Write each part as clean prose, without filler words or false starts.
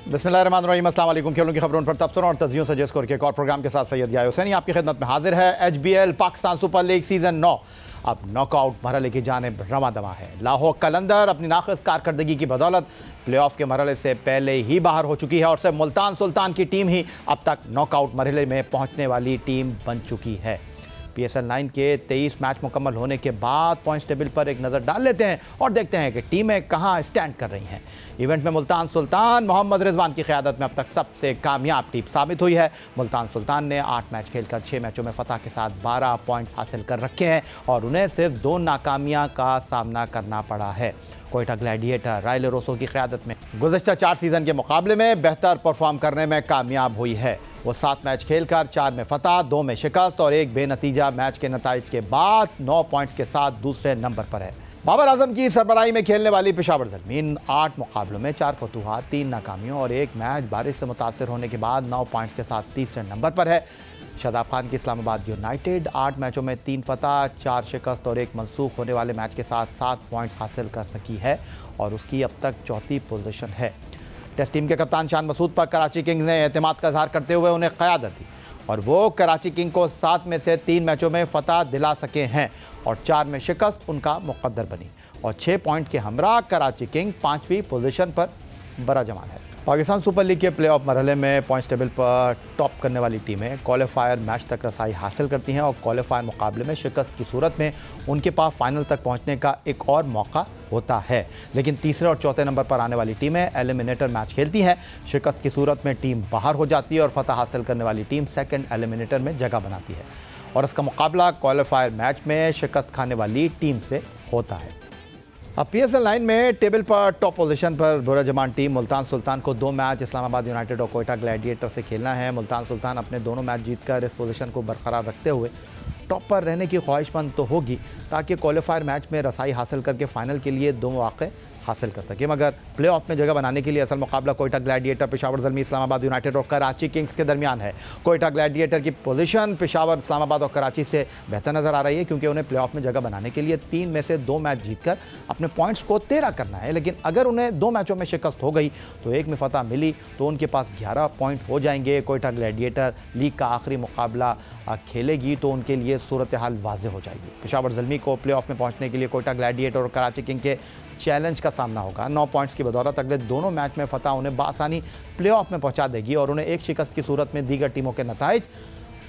बिस्मिल्लाहिर्रहमानिर्रहीम, अस्सलाम वालेकुम। खेलों की खबरों पर तबसरों और तजियों से जिस के एक और प्रोग्राम के साथ सैयद याया हुसैनी आपकी खिदमत में हाजिर है। HBL Pakistan super league season 9 अब नॉकआउट मरहले की जानिब रवां दवा है। लाहौर कलंदर अपनी नाक़िस कारकर्दगी की बदौलत प्लेऑफ के मरहले से पहले ही बाहर हो चुकी है और सिर्फ मुल्तान सुल्तान की टीम ही अब तक नॉकआउट मरहले में पहुंचने वाली टीम बन चुकी है। PSL 9 के 23 मैच मुकम्मल होने के बाद पॉइंट्स टेबल पर एक नज़र डाल लेते हैं और देखते हैं कि टीमें कहां स्टैंड कर रही हैं। इवेंट में मुल्तान सुल्तान मोहम्मद रिजवान की क़यादत में अब तक सबसे कामयाब टीम साबित हुई है। मुल्तान सुल्तान ने 8 मैच खेलकर 6 मैचों में फतह के साथ 12 पॉइंट्स हासिल कर रखे हैं और उन्हें सिर्फ 2 नाकामियां का सामना करना पड़ा है। कोयटा ग्लैडिएटर राइले रोसो की क़यादत में गुज़श्ता 4 सीज़न के मुकाबले में बेहतर परफॉर्म करने में कामयाब हुई है। वो 7 मैच खेलकर 4 में फतह, 2 में शिकस्त और 1 बेनतीजा मैच के नताइज के बाद 9 पॉइंट्स के साथ दूसरे नंबर पर है। बाबर आजम की सरबराही में खेलने वाली पेशावर ज़लमीन 8 मुकाबलों में 4 फतूहात, 3 नाकामियों और 1 मैच बारिश से मुतासर होने के बाद 9 पॉइंट्स के साथ तीसरे नंबर पर है। शादाब खान की इस्लामाबाद यूनाइटेड 8 मैचों में 3 फतह, 4 शिकस्त और 1 मनसूख होने वाले मैच के साथ 7 पॉइंट्स हासिल कर सकी है और उसकी अब तक चौथी पोजीशन है। टेस्ट टीम के कप्तान शान मसूद पर कराची किंग्स ने एतमाद का इजहार करते हुए उन्हें क़यादत दी और वो कराची किंग को 7 में से 3 मैचों में फतह दिला सके हैं और 4 में शिकस्त उनका मुक़द्दर बनी और 6 पॉइंट के हमरा कराची किंग 5वीं पोजीशन पर बराजमान है। पाकिस्तान सुपर लीग के प्लेऑफ मरहले में पॉइंट्स टेबल पर टॉप करने वाली टीमें क्वालिफायर मैच तक रसाई हासिल करती हैं और क्वालिफायर मुकाबले में शिकस्त की सूरत में उनके पास फाइनल तक पहुंचने का एक और मौका होता है। लेकिन तीसरे और चौथे नंबर पर आने वाली टीमें एलिमिनेटर मैच खेलती हैं। शिकस्त की सूरत में टीम बाहर हो जाती है और फतह हासिल करने वाली टीम सेकेंड एलिमिनेटर में जगह बनाती है और इसका मुकाबला क्वालिफायर मैच में शिकस्त खाने वाली टीम से होता है। अब PSL 9 में टेबल पर टॉप पोजीशन पर बुराजमान टीम मुल्तान सुल्तान को 2 मैच इस्लामाबाद यूनाइटेड और कोयटा ग्लैडिएटर से खेलना है। मुल्तान सुल्तान अपने दोनों मैच जीतकर इस पोजीशन को बरकरार रखते हुए टॉप पर रहने की ख्वाहिशमंद तो होगी ताकि क्वालिफायर मैच में रसाई हासिल करके फाइनल के लिए 2 मौके हासिल कर सके। मगर प्लेऑफ में जगह बनाने के लिए असल मुकाबला कोयटा ग्लैडिएटर, पेशावर ज़ल्मी, इस्लामाबाद यूनाइटेड और कराची किंग्स के दरमियान है। कोयटा ग्लैडिएटर की पोजीशन पेशावर, इस्लामाबाद और कराची से बेहतर नज़र आ रही है क्योंकि उन्हें प्लेऑफ में जगह बनाने के लिए 3 में से 2 मैच जीतकर अपने पॉइंट्स को 13 करना है। लेकिन अगर उन्हें 2 मैचों में शिकस्त हो गई तो 1 में फतह मिली तो उनके पास 11 पॉइंट हो जाएंगे। कोयटा ग्लैडिएटर लीग का आखिरी मुकाबला खेलेगी तो उनके लिए सूरत हाल वाज़ेह हो जाएगी। पेशावर ज़ल्मी को प्लेऑफ में पहुँचने के लिए कोयटा ग्लैडिएटर और कराची किंग के चैलेंज का सामना होगा। 9 पॉइंट्स की बदौलत अगले दोनों मैच में फतह उन्हें बासानी प्लेऑफ में पहुंचा देगी और उन्हें एक शिकस्त की सूरत में दीगर टीमों के नताइज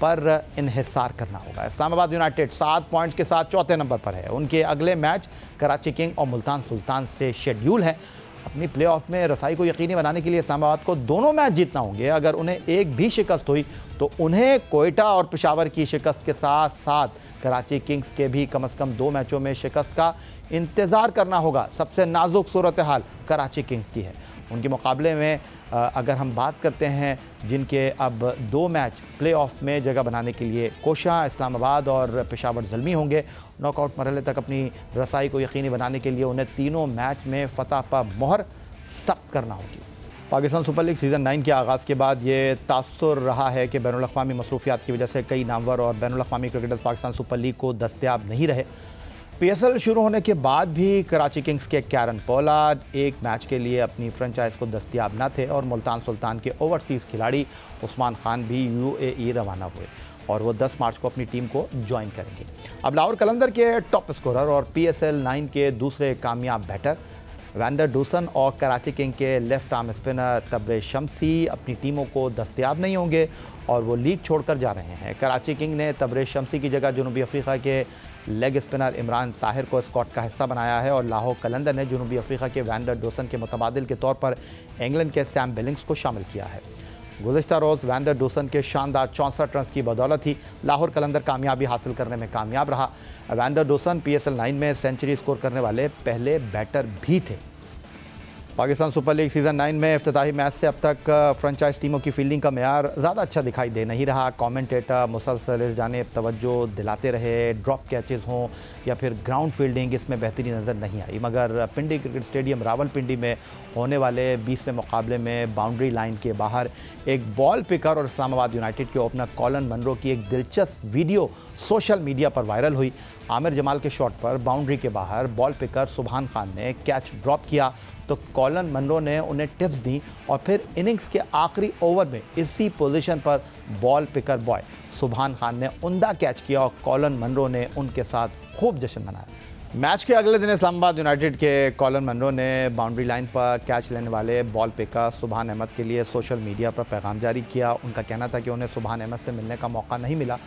पर इन्हिसार करना होगा। इस्लामाबाद यूनाइटेड 7 पॉइंट्स के साथ चौथे नंबर पर है। उनके अगले मैच कराची किंग और मुल्तान सुल्तान से शेड्यूल है। अपनी प्लेऑफ में रसाई को यकीनी बनाने के लिए इस्लामाबाद को दोनों मैच जीतना होंगे। अगर उन्हें एक भी शिकस्त हुई तो उन्हें कोयटा और पेशावर की शिकस्त के साथ साथ कराची किंग्स के भी कम से कम 2 मैचों में शिकस्त का इंतज़ार करना होगा। सबसे नाजुक सूरत हाल कराची किंग्स की है। उनके मुकाबले में अगर हम बात करते हैं जिनके अब 2 मैच प्लेऑफ में जगह बनाने के लिए कोशा, इस्लामाबाद और पेशावर ज़ल्मी होंगे। नॉकआउट मरहले तक अपनी रसाई को यकीनी बनाने के लिए उन्हें तीनों मैच में फतह पर मोहर सख्त करना होगी। पाकिस्तान सुपर लीग सीज़न 9 के आगाज़ के बाद ये तासुर रहा है कि बैनुल-अक़वामी मसरूफियात की वजह से कई नामवर और बैनुल-अक़वामी क्रिकेटर्स पाकिस्तान सुपर लीग को दस्तयाब नहीं रहे। PSL शुरू होने के बाद भी कराची किंग्स के कैरन पोलार्ड एक मैच के लिए अपनी फ्रेंचाइज को दस्तयाब न थे और मुल्तान सुल्तान के ओवरसीज़ खिलाड़ी उस्मान खान भी UAE रवाना हुए और वो 10 मार्च को अपनी टीम को ज्वाइन करेंगे। अब लाहौर कलंदर के टॉप स्कोरर और PSL 9 के दूसरे कामयाब बैटर वैंडर डूसन और कराची किंग के left arm spinner Tabraiz Shamsi अपनी टीमों को दस्तयाब नहीं होंगे और वो लीग छोड़कर जा रहे हैं। कराची किंग ने तबरेज़ शम्सी की जगह जनूबी अफ्रीका के लेग स्पिनर इमरान ताहिर को स्क्वाड का हिस्सा बनाया है और लाहौर कलंदर ने जनूबी अफ्रीका के वैंडर डूसन के मुतबादिल के तौर पर इंग्लैंड के सैम बिलिंग्स को शामिल किया है। गुज़श्ता रोज़ वैंडर डूसन के शानदार 64 रन्स की बदौलत ही लाहौर कलंदर कामयाबी हासिल करने में कामयाब रहा। वैंडर डूसन PSL 9 में सेंचुरी स्कोर करने वाले पहले बैटर भी थे। पाकिस्तान सुपर लीग सीज़न 9 में इफ्तिताही मैच से अब तक फ्रेंचाइज टीमों की फील्डिंग का मेयार ज़्यादा अच्छा दिखाई दे नहीं रहा। कमेंटेटर मुसलसल इस जानिब तवज्जो दिलाते रहे, ड्रॉप कैचेस हों या फिर ग्राउंड फील्डिंग, इसमें बेहतरी नज़र नहीं आई। मगर पिंडी क्रिकेट स्टेडियम रावलपिंडी में होने वाले 20वें मुकाबले में बाउंड्री लाइन के बाहर एक बॉल पिकर और इस्लामाबाद यूनाइटेड के ओपनर कॉलन मनरो की एक दिलचस्प वीडियो सोशल मीडिया पर वायरल हुई। आमिर जमाल के शॉट पर बाउंड्री के बाहर बॉल पिकर सुभान खान ने कैच ड्रॉप किया तो कॉलन मनरो ने उन्हें टिप्स दी और फिर इनिंग्स के आखिरी ओवर में इसी पोजीशन पर बॉल पिकर बॉय सुभान खान ने उम्दा कैच किया और कॉलन मनरो ने उनके साथ खूब जश्न मनाया। मैच के अगले दिन इस्लामाबाद यूनाइटेड के कॉलन मनरो ने बाउंड्री लाइन पर कैच लेने वाले बॉल पिकर सुभान अहमद के लिए सोशल मीडिया पर पैगाम जारी किया। उनका कहना था कि उन्हें सुभान अहमद से मिलने का मौका नहीं मिला।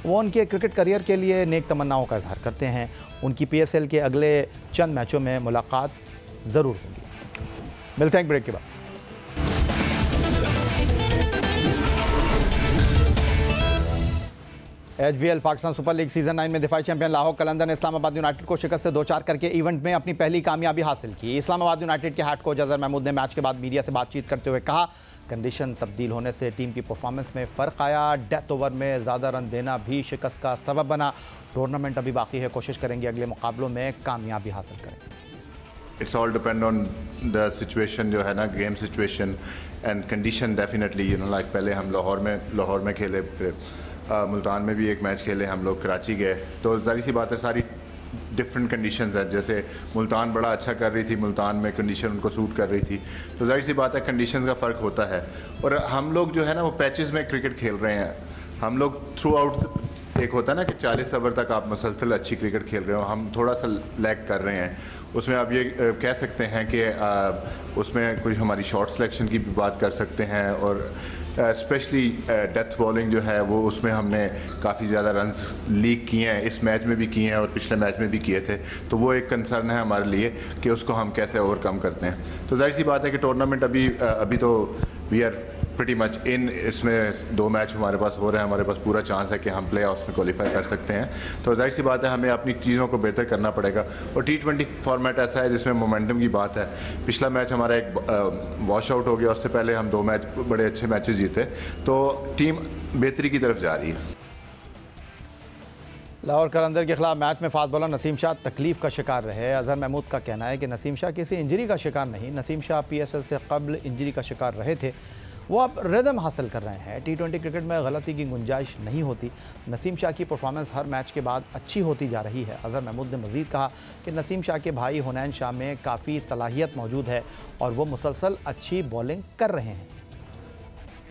वो उनके क्रिकेट करियर के लिए नेक तमन्नाओं का इजहार करते हैं। उनकी PSL के अगले चंद मैचों में मुलाकात ज़रूर होगी। मिलते हैं एक ब्रेक के बाद। HBL Pakistan super league season 9 में दिफाई चैंपियन लाहौर कलंदर ने इस्लामाबाद यूनाइटेड को शिकस्त से 2-4 करके इवेंट में अपनी पहली कामयाबी हासिल की। इस्लामाबाद यूनाइटेड के हेड कोच अजहर महमूद ने मैच के बाद मीडिया से बातचीत करते हुए कहा, कंडीशन तब्दील होने से टीम की परफॉर्मेंस में फ़र्क आया। डेथ ओवर में ज़्यादा रन देना भी शिकस्त का सबब बना। टूर्नामेंट अभी बाकी है, कोशिश करेंगे अगले मुकाबलों में कामयाबी हासिल करें। It's all depend on the situation जो है ना, game situation and condition definitely like पहले हम लाहौर में खेले, मुल्तान में भी एक मैच खेले, हम लोग कराची गए, तो ज़ाहिर सी बात है सारी डिफरेंट कंडीशंस हैं। जैसे मुल्तान बड़ा अच्छा कर रही थी, मुल्तान में कंडीशन उनको सूट कर रही थी, तो ज़ाहिर सी बात है कंडीशंस का फ़र्क होता है। और हम लोग जो है ना वो पैचेस में क्रिकेट खेल रहे हैं। हम लोग थ्रू आउट एक होता है ना कि 40 ओवर तक आप मुसलसल अच्छी क्रिकेट खेल रहे हो, हम थोड़ा सा लैग कर रहे हैं उसमें। आप ये कह सकते हैं कि उसमें कोई हमारी शॉट सिलेक्शन की भी बात कर सकते हैं, और स्पेशली डेथ बॉलिंग जो है वो उसमें हमने काफ़ी ज़्यादा रन्स लीक किए हैं, इस मैच में भी किए हैं और पिछले मैच में भी किए थे, तो वो एक कंसर्न है हमारे लिए कि उसको हम कैसे ओवरकम करते हैं। तो जाहिर सी बात है कि टूर्नामेंट अभी तो we are pretty much in, इसमें 2 मैच हमारे पास हो रहे हैं, हमारे पास पूरा चांस है कि हम प्ले ऑफ्स में क्वालिफाई कर सकते हैं। तो जाहिर सी बात है हमें अपनी चीज़ों को बेहतर करना पड़ेगा। और T20 फॉर्मेट ऐसा है जिसमें मोमेंटम की बात है। पिछला मैच हमारा एक वॉश आउट हो गया, उससे पहले हम 2 मैच बड़े अच्छे मैचेस जीते, तो टीम बेहतरी की तरफ जा रही है। लाहौर कलंदर के खिलाफ मैच में फास्ट बॉलर नसीम शाह तकलीफ का शिकार रहे। अजहर महमूद का कहना है कि नसीम शाह किसी इंजरी का शिकार नहीं, नसीम शाह PSL से कबल इंजरी का शिकार रहे थे, वो अब रिदम हासिल कर रहे हैं। T20 क्रिकेट में गलती की गुंजाइश नहीं होती। नसीम शाह की परफॉर्मेंस हर मैच के बाद अच्छी होती जा रही है। अजहर महमूद ने मज़ीद कहा कि नसीम शाह के भाई हुनैन शाह में काफ़ी सलाहियत मौजूद है और वो मुसलसल अच्छी बॉलिंग कर रहे हैं।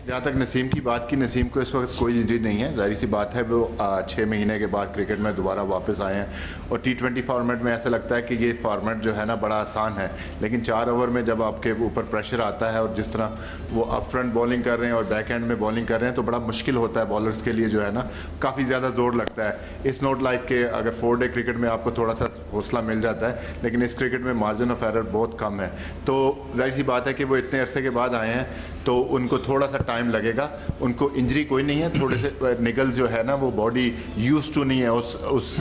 जहाँ तक नसीम की बात की, नसीम को इस वक्त कोई इंजरी नहीं है। ज़ाहिर सी बात है वो 6 महीने के बाद क्रिकेट में दोबारा वापस आए हैं, और T20 फॉर्मेट में ऐसा लगता है कि ये फॉर्मेट जो है ना बड़ा आसान है, लेकिन 4 ओवर में जब आपके ऊपर प्रेशर आता है और जिस तरह वो अप फ्रंट बॉलिंग कर रहे हैं और बैक एंड में बॉलिंग कर रहे हैं, तो बड़ा मुश्किल होता है बॉलर्स के लिए, जो है ना काफ़ी ज़्यादा जोर लगता है। इस नोट लाइक के अगर 4 डे क्रिकेट में आपको थोड़ा सा हौसला मिल जाता है, लेकिन इस क्रिकेट में मार्जिन ऑफ एरर बहुत कम है। तो जाहिर सी बात है कि वो इतने अरसे के बाद आए हैं, तो उनको थोड़ा सा टाइम लगेगा। उनको इंजरी कोई नहीं है, थोड़े से निगल्स जो है ना वो बॉडी यूज टू नहीं है उस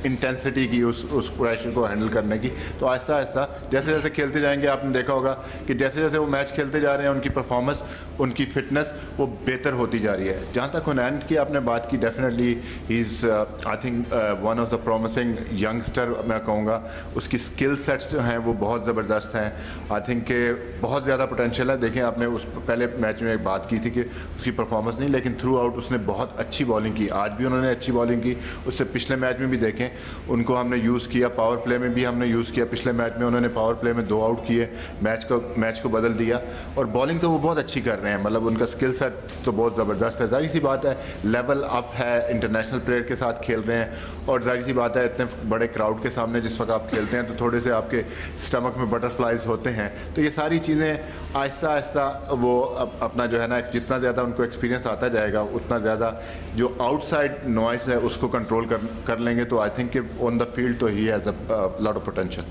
इंटेंसिटी की, उस प्रेशर को हैंडल करने की। तो आहिस्ता आहिस्ता जैसे जैसे खेलते जाएंगे, आपने देखा होगा कि जैसे जैसे वो मैच खेलते जा रहे हैं उनकी परफॉर्मेंस, उनकी फिटनेस वो बेहतर होती जा रही है। जहाँ तक हुनैन की आपने बात की, definitely he is I think one of the promising youngster मैं कहूँगा। उसकी स्किल सेट्स जो हैं वो बहुत ज़बरदस्त हैं। आई थिंक के बहुत ज़्यादा पोटेंशियल है। देखें आपने उस पहले मैच में एक बात की थी कि उसकी परफॉर्मेंस नहीं, लेकिन थ्रू आउट उसने बहुत अच्छी बॉलिंग की। आज भी उन्होंने अच्छी बॉलिंग की, उससे पिछले मैच में भी देखें उनको हमने यूज़ किया, पावर प्ले में भी हमने यूज़ किया। पिछले मैच में उन्होंने पावर प्ले में 2 आउट किए, मैच को बदल दिया, और बॉलिंग तो वो बहुत अच्छी कर रहे हैं। मतलब उनका स्किल सेट तो बहुत ज़बरदस्त है। जाहिर सी बात है लेवल अप है, इंटरनेशनल प्लेयर के साथ खेल रहे हैं, और जाहिर सी बात है इतने बड़े क्राउड के सामने जिस वक्त आप खेलते हैं तो थोड़े से आपके स्टमक में बटरफ्लाइज होते हैं। तो ये सारी चीज़ें आहिस्ता आहिस्ता वो अपना जो है ना, जितना ज़्यादा उनको एक्सपीरियंस आता जाएगा, उतना ज़्यादा जो आउटसाइड नॉइस है उसको कंट्रोल कर लेंगे। तो I think on the field तो he has a lot of potential.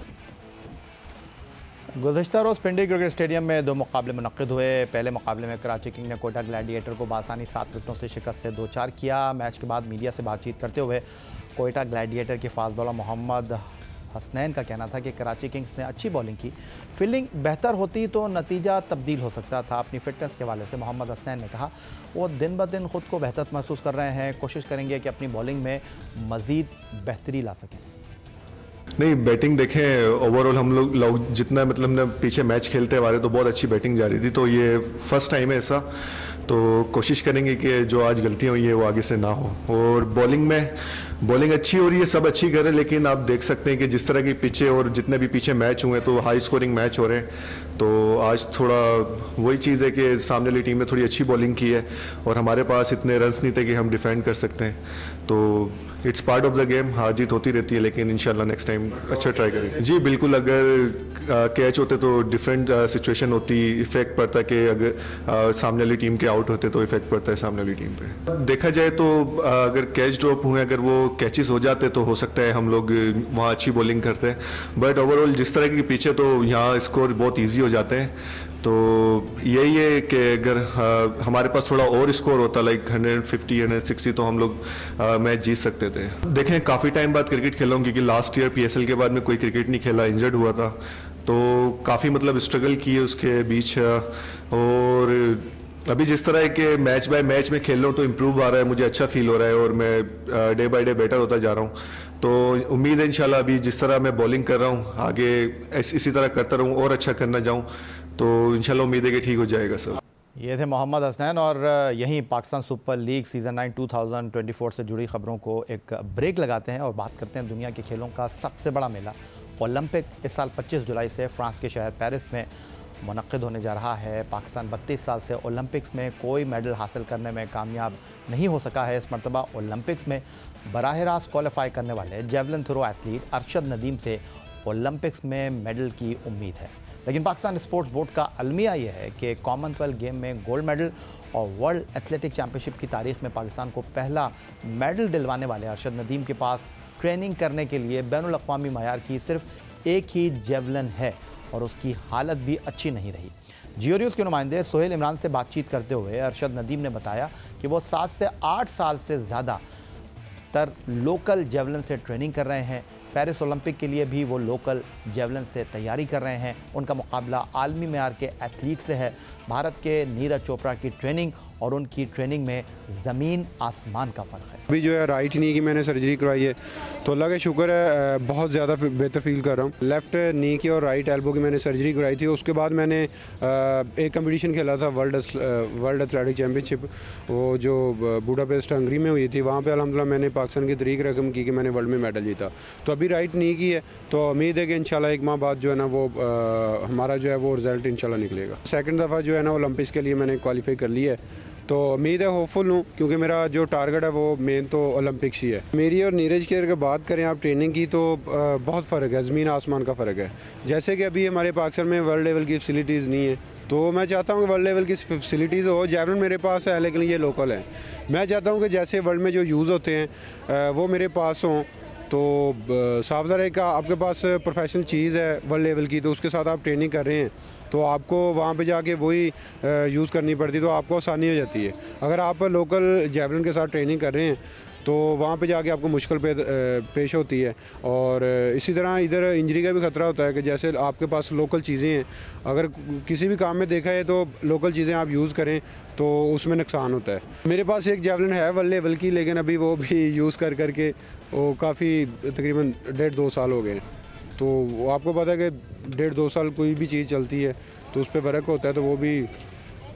गुज़श्ता रोज़ पिंडी क्रिकेट स्टेडियम में 2 मुकाबले मुनक़्क़िद हुए। पहले मुकाबले में कराची किंग ने कोयटा ग्लैडिएटर को बासानी 7 विकेटों से शिकस्त से 2-4 किया। मैच के बाद मीडिया से बातचीत करते हुए कोयटा ग्लैडिएटर के फास्ट बॉलर मोहम्मद हसनैन का कहना था कि कराची किंग्स ने अच्छी बॉलिंग की, फील्डिंग बेहतर होती तो नतीजा तब्दील हो सकता था। अपनी फिटनेस के हवाले से मोहम्मद हसनैन ने कहा वो दिन ब दिन ख़ुद को बेहतर महसूस कर रहे हैं, कोशिश करेंगे कि अपनी बॉलिंग में मज़ीद बेहतरी ला सकें। नहीं, बैटिंग देखें ओवरऑल हम लोग जितना मतलब ने पीछे मैच खेलते हमारे तो बहुत अच्छी बैटिंग जा रही थी, तो ये फर्स्ट टाइम है ऐसा, तो कोशिश करेंगे कि जो आज गलतियाँ हुई है वो आगे से ना हो। और बॉलिंग में बॉलिंग अच्छी हो रही है, सब अच्छी कर रहे हैं, लेकिन आप देख सकते हैं कि जिस तरह की पिचे और जितने भी पीछे मैच हुए हैं तो हाई स्कोरिंग मैच हो रहे हैं। तो आज थोड़ा वही चीज़ है कि सामने वाली टीम ने थोड़ी अच्छी बॉलिंग की है और हमारे पास इतने रन्स नहीं थे कि हम डिफेंड कर सकते हैं। तो it's part of the game, हार जीत होती रहती है, लेकिन इंशाल्लाह नेक्स्ट टाइम अच्छा ट्राई करेंगे। जी बिल्कुल, अगर कैच होते तो डिफरेंट सिचुएशन होती, इफेक्ट पड़ता है कि अगर सामने वाली टीम के आउट होते तो इफेक्ट पड़ता है सामने वाली टीम पे। देखा जाए तो अगर कैच ड्रॉप हुए, अगर वो कैचेस हो जाते तो हो सकता है हम लोग वहाँ अच्छी बॉलिंग करते हैं, बट ओवरऑल जिस तरह की पीछे तो यहाँ स्कोर बहुत ईजी हो जाते हैं। तो यही है कि अगर हमारे पास थोड़ा और स्कोर होता, लाइक 150 160, तो हम लोग मैच जीत सकते थे। देखें, काफ़ी टाइम बाद क्रिकेट खेला हूँ, क्योंकि लास्ट ईयर PSL के बाद में कोई क्रिकेट नहीं खेला, इंजर्ड हुआ था, तो काफ़ी मतलब स्ट्रगल किए उसके बीच। और अभी जिस तरह है कि मैच बाय मैच में खेल रहा हूँ तो इम्प्रूव आ रहा है, मुझे अच्छा फील हो रहा है और मैं डे बाय डे बेटर होता जा रहा हूँ। तो उम्मीद है इंशाल्लाह अभी जिस तरह मैं बॉलिंग कर रहा हूँ आगे इसी तरह करता रहूँ और अच्छा करना जाऊँ, तो इंशाल्लाह उम्मीद है कि ठीक हो जाएगा सब। ये थे मोहम्मद हसनैन। और यहीं पाकिस्तान सुपर लीग सीज़न 9 2024 से जुड़ी खबरों को एक ब्रेक लगाते हैं और बात करते हैं दुनिया के खेलों का सबसे बड़ा मेला ओलंपिक। इस साल 25 जुलाई से फ्रांस के शहर पेरिस में मुनक्किद होने जा रहा है। पाकिस्तान 32 साल से ओलंपिक्स में कोई मेडल हासिल करने में कामयाब नहीं हो सका है। इस मरतबा ओलंपिक्स में बराह रास्त क्वालिफाई करने वाले javelin throw athlete Arshad Nadeem से ओलंपिक्स में मेडल की उम्मीद है। लेकिन पाकिस्तान स्पोर्ट्स बोर्ड का अलमिया यह है कि कॉमनवेल्थ गेम में गोल्ड मेडल और वर्ल्ड एथलेटिक चैम्पियनशिप की तारीख में पाकिस्तान को पहला मेडल दिलवाने वाले अरशद नदीम के पास ट्रेनिंग करने के लिए बैनुल अक़वामी मयार की सिर्फ एक ही जेवलिन है और उसकी हालत भी अच्छी नहीं रही। जियो न्यूज़ के नुमाइंदे सोहेल इमरान से बातचीत करते हुए अरशद नदीम ने बताया कि वो 7 से 8 साल से ज़्यादा तर लोकल जेवलिन से ट्रेनिंग कर रहे हैं। पेरिस ओलंपिक के लिए भी वो लोकल जेवलिन से तैयारी कर रहे हैं। उनका मुकाबला आलमी मेयार के एथलीट से है। भारत के नीरज चोपड़ा की ट्रेनिंग और उनकी ट्रेनिंग में ज़मीन आसमान का फ़र्क है। अभी जो है राइट नी की मैंने सर्जरी करवाई है, तो अल्लाह का शुक्र है बहुत ज़्यादा बेहतर फील कर रहा हूँ। लेफ़्ट नी की और राइट एल्बो की मैंने सर्जरी करवाई थी। उसके बाद मैंने एक कंपटीशन खेला था वर्ल्ड एथलेटिक चैम्पियनशिप, वो जो बुडापेस्ट हंगरी में हुई थी। वहाँ पे अल्हम्दुलिल्लाह मैंने पाकिस्तान की तरीक रकम की कि मैंने वर्ल्ड में मेडल जीता। तो अभी राइट नी की है, तो उम्मीद है कि इंशाल्लाह एक माह बाद जो है ना वो हमारा जो है वो रिज़ल्ट इंशाल्लाह निकलेगा। सेकंड दफ़ा जो है ना ओलंपिक्स के लिए मैंने क्वालिफाई कर लिया है, तो उम्मीद है होपफुल हूँ, क्योंकि मेरा जो टारगेट है वो मेन तो ओलंपिक्स ही है। मेरी और नीरज की अगर बात करें आप ट्रेनिंग की, तो बहुत फ़र्क है, ज़मीन आसमान का फ़र्क है। जैसे कि अभी हमारे पाकिस्तान में वर्ल्ड लेवल की फैसिलिटीज़ नहीं है, तो मैं चाहता हूँ कि वर्ल्ड लेवल की फैसिलिटीज़ हो। जेवलिन मेरे पास है लेकिन ये लोकल है। मैं चाहता हूँ कि जैसे वर्ल्ड में जो यूज़ होते हैं वो मेरे पास हों। तो साफ ज़ाहिर है कि आपके पास प्रोफेशनल चीज़ है वर्ल्ड लेवल की, तो उसके साथ आप ट्रेनिंग कर रहे हैं, तो आपको वहाँ पे जाके वही यूज़ करनी पड़ती, तो आपको आसानी हो जाती है। अगर आप लोकल जेवलिन के साथ ट्रेनिंग कर रहे हैं तो वहाँ पे जाके आपको मुश्किल पेश होती है। और इसी तरह इधर इंजरी का भी ख़तरा होता है कि जैसे आपके पास लोकल चीज़ें हैं, अगर किसी भी काम में देखा है तो लोकल चीज़ें आप यूज़ करें तो उसमें नुकसान होता है। मेरे पास एक जेवलिन है वर्ल्ड लेवल की, लेकिन अभी वो भी यूज़ कर करके वो काफ़ी तकरीबन 1.5-2 साल हो गए हैं। तो आपको पता है कि 1.5-2 साल कोई भी चीज़ चलती है तो उस पर फ़र्क होता है, तो वो भी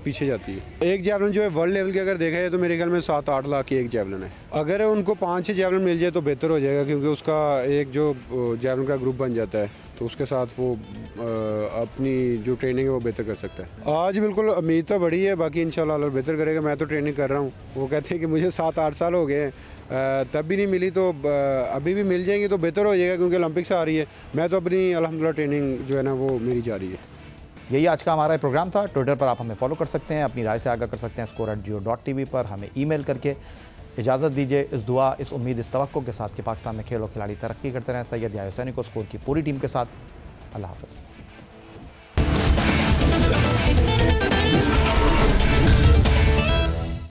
पीछे जाती है। एक जेवलिन जो है वर्ल्ड लेवल की अगर देखा जाए तो मेरे ख्याल में 7-8 लाख की एक जेवलिन है। अगर उनको 5-6 जेवलिन मिल जाए तो बेहतर हो जाएगा, क्योंकि उसका एक जो जेवलिन का ग्रुप बन जाता है, तो उसके साथ वो अपनी जो ट्रेनिंग है वो बेहतर कर सकता है। आज बिल्कुल उम्मीद तो बड़ी है, बाकी इंशाल्लाह अल्लाह बेहतर करेगा। मैं तो ट्रेनिंग कर रहा हूँ, वो कहते हैं कि मुझे 7-8 साल हो गए हैं, तब भी नहीं मिली, तो अभी भी मिल जाएंगी तो बेहतर हो जाएगा, क्योंकि ओलंपिक्स आ रही है। मैं तो अपनी अल्हम्दुलिल्लाह ट्रेनिंग जो है ना वो मेरी जारी है। यही आज का हमारा प्रोग्राम था। ट्विटर पर आप हमें फॉलो कर सकते हैं, अपनी राय से आगाह कर सकते हैं score@jio.tv पर, हमें ईमेल करके। इजाज़त दीजिए इस दुआ, इस उम्मीद, इस तवक्को के साथ कि पाकिस्तान में खेल और खिलाड़ी तरक्की करते रहें। सैयद याहिया हुसैनी को स्कोर की पूरी टीम के साथ अल्लाह हाफ़िज़।